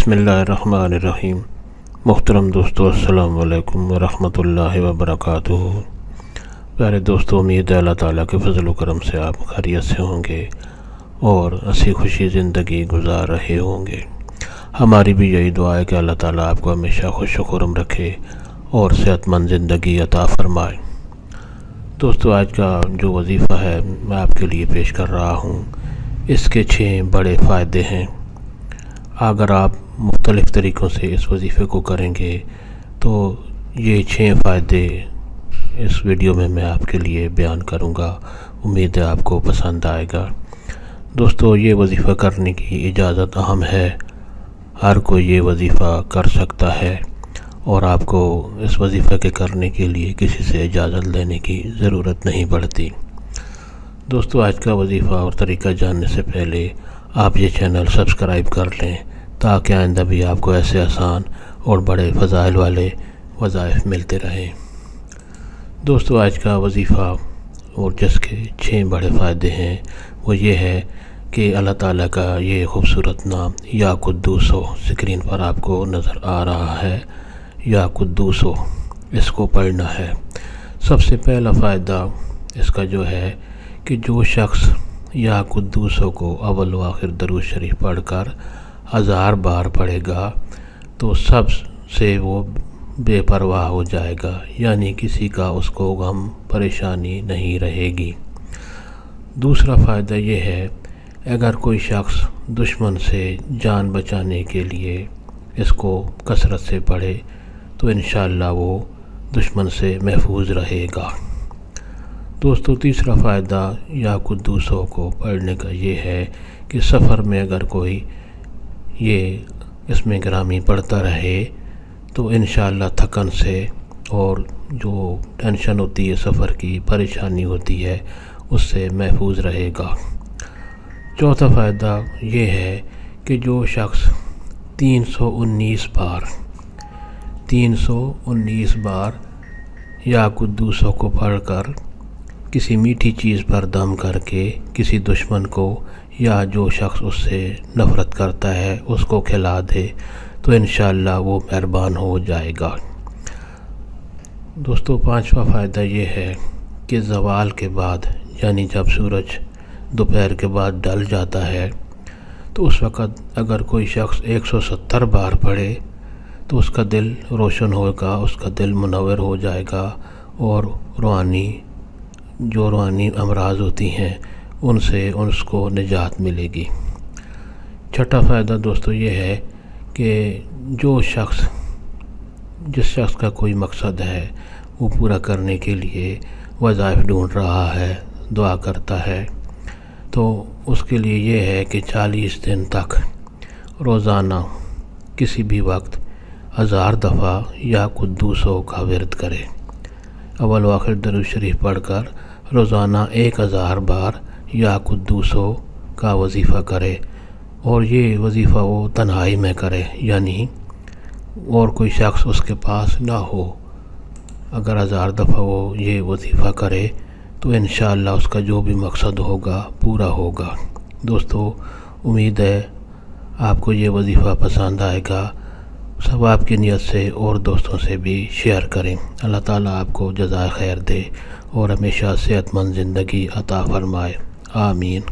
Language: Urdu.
بسم اللہ الرحمن الرحیم۔ محترم دوستو، السلام علیکم ورحمۃ اللہ وبرکاتہ۔ پیارے دوستو، امید ہے اللہ تعالیٰ کے فضل و کرم سے آپ خیریت سے ہوں گے اور ہنسی خوشی زندگی گزار رہے ہوں گے۔ ہماری بھی یہی دعا ہے کہ اللہ تعالیٰ آپ کو ہمیشہ خوش و خرم رکھے اور صحت مند زندگی عطا فرمائے۔ دوستو، آج کا جو وظیفہ ہے میں آپ کے لیے پیش کر رہا ہوں، اس کے 6 بڑے فائدے ہیں۔ اگر آپ مختلف طریقوں سے اس وظیفے کو کریں گے تو یہ 6 فائدے اس ویڈیو میں آپ کے لیے بیان کروں گا۔ امید ہے آپ کو پسند آئے گا۔ دوستو، یہ وظیفہ کرنے کی اجازت اہم ہے، ہر کوئی یہ وظیفہ کر سکتا ہے اور آپ کو اس وظیفے کے کرنے کے لیے کسی سے اجازت لینے کی ضرورت نہیں پڑتی۔ دوستو، آج کا وظیفہ اور طریقہ جاننے سے پہلے آپ یہ چینل سبسکرائب کر لیں تاکہ آئندہ بھی آپ کو ایسے آسان اور بڑے فضائل والے وظائف ملتے رہیں۔ دوستو، آج کا وظیفہ اور جس کے 6 بڑے فائدے ہیں وہ یہ ہے کہ اللہ تعالیٰ کا یہ خوبصورت نام یا قدوس ہو، اسکرین پر آپ کو نظر آ رہا ہے، یا قدوس ہو، اس کو پڑھنا ہے۔ سب سے پہلا فائدہ اس کا جو ہے کہ جو شخص یا قدوس ہو کو اول و آخر درود شریف پڑھ کر 1000 بار پڑھے گا تو سب سے وہ بے پرواہ ہو جائے گا، یعنی کسی کا اس کو غم پریشانی نہیں رہے گی۔ دوسرا فائدہ یہ ہے، اگر کوئی شخص دشمن سے جان بچانے کے لیے اس کو کثرت سے پڑھے تو انشاءاللہ وہ دشمن سے محفوظ رہے گا۔ دوستو، تیسرا فائدہ یا قدوسوں کو پڑھنے کا یہ ہے کہ سفر میں اگر کوئی یہ اس میں گرامی پڑھتا رہے تو انشاءاللہ تھکن سے اور جو ٹینشن ہوتی ہے، سفر کی پریشانی ہوتی ہے، اس سے محفوظ رہے گا۔ چوتھا فائدہ یہ ہے کہ جو شخص 319 بار یا قدوسوں کو پڑھ کر کسی میٹھی چیز پر دم کر کے کسی دشمن کو یا جو شخص اس سے نفرت کرتا ہے اس کو کھلا دے تو انشاءاللہ وہ مہربان ہو جائے گا۔ دوستو، 5واں فائدہ یہ ہے کہ زوال کے بعد، یعنی جب سورج دوپہر کے بعد ڈل جاتا ہے تو اس وقت اگر کوئی شخص 170 بار پڑھے تو اس کا دل روشن ہوگا، اس کا دل منور ہو جائے گا اور روحانی امراض ہوتی ہیں ان سے اس کو نجات ملے گی۔ چھٹا فائدہ دوستو یہ ہے کہ جس شخص کا کوئی مقصد ہے وہ پورا کرنے کے لیے وظائف ڈھونڈ رہا ہے، دعا کرتا ہے، تو اس کے لیے یہ ہے کہ 40 دن تک روزانہ کسی بھی وقت 1000 دفعہ یا قدوسوں کا ورد کرے، اول و آخر درود شریف پڑھ کر روزانہ 1000 بار یا قدوسوں کا وظیفہ کرے، اور یہ وظیفہ وہ تنہائی میں کرے، یعنی اور کوئی شخص اس کے پاس نہ ہو۔ اگر 1000 دفعہ وہ یہ وظیفہ کرے تو انشاءاللہ اس کا جو بھی مقصد ہوگا پورا ہوگا۔ دوستو، امید ہے آپ کو یہ وظیفہ پسند آئے گا۔ سب آپ کی نیت سے اور دوستوں سے بھی شیئر کریں۔ اللہ تعالیٰ آپ کو جزائے خیر دے اور ہمیشہ صحت مند زندگی عطا فرمائے۔ آمین۔